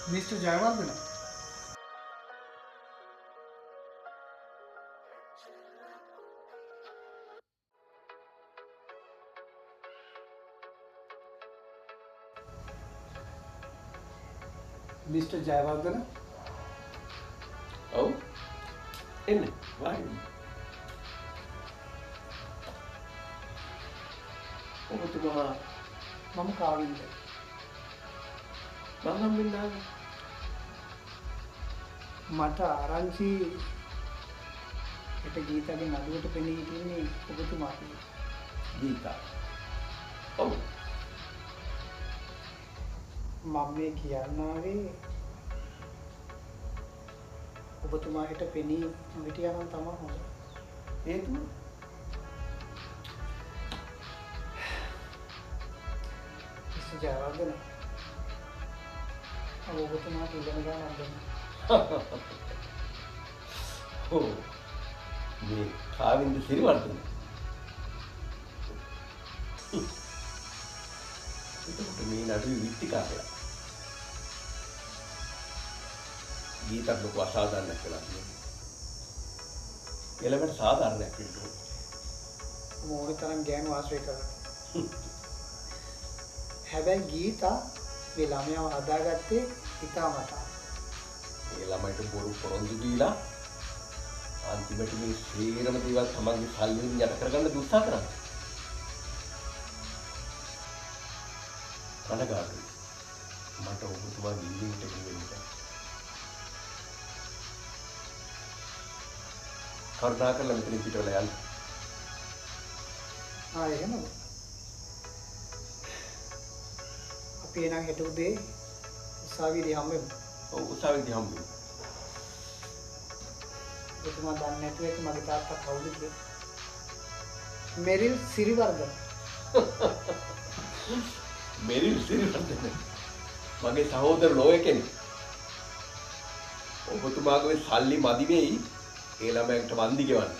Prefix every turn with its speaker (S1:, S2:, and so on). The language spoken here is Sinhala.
S1: මිස්ටර් ජයවර්ධන මිස්ටර් ජයවර්ධන
S2: ඔව් එන්න වාඩි ඔබතුමා
S1: මම කාවින්ද
S2: මං හම්බෙන්න ආවේ
S1: මට ආරංචි හෙට ගීතාගේ නඩුවට පෙනී හිටින්නේ ඔබතුමාට
S2: ගීතා ඔව්
S1: මම මේ කියන්න ආවේ ඔබතුමා හෙට පෙනී නොහිටියා නම් තමයි හොඳ
S2: හේතුව
S1: මිස්ටර් ජයවර්ධන ඔබතුමාට ඉල්ලන ගානක් දෙන්න
S2: ඔව් මේ කාවින්ද සිරිවර්ධන එතකොට මේ නඩුවේ විත්තිකාරයා ගීතක් ලොකු අසාධාරණයක් වෙලා තියෙනවා. එළවට සාධාරණයක් වෙන්න ඕනේ.
S1: මොහොත තරම් ගෑනු ආශ්‍රය කරලා හැබැයි ගීතා මේ ළමයාව හදාගත්තේ හිතාමතා
S2: ඒ ළමයිට බොරු පොරොන්දු දීලා අන්තිමට මේ සේරම දේවල් තමන්ගේ සල්ලි වලින් යට කරගන්න දුස්සා කරන්නේ. කනගාටුයි. මට ඔබතුමාගේ ඉල්ලීමට කිව්වෙන්න බැහැ. කරුණාකරලා මෙතනින් පිටවලා යන්න.
S1: එහෙමද අපි එනම් හෙට උදේ උසාවියේදී හම්බෙමු
S2: ඔව් උසාවියේදී හම්බෙමු.
S1: ඔබතුමා දන්නේ නැතුව ඇති මගේ තාත්තා කවුද කියලා මෙරිල් සිරිවර්ධන
S2: මෙරිල් සිරිවර්ධන මගේ සහෝදර ලෝය කෙනෙක්. ඔබතුමාගේ සල්ලි මදි වෙයි ඒ ළමයන්ට වන්දි ගෙවන්න.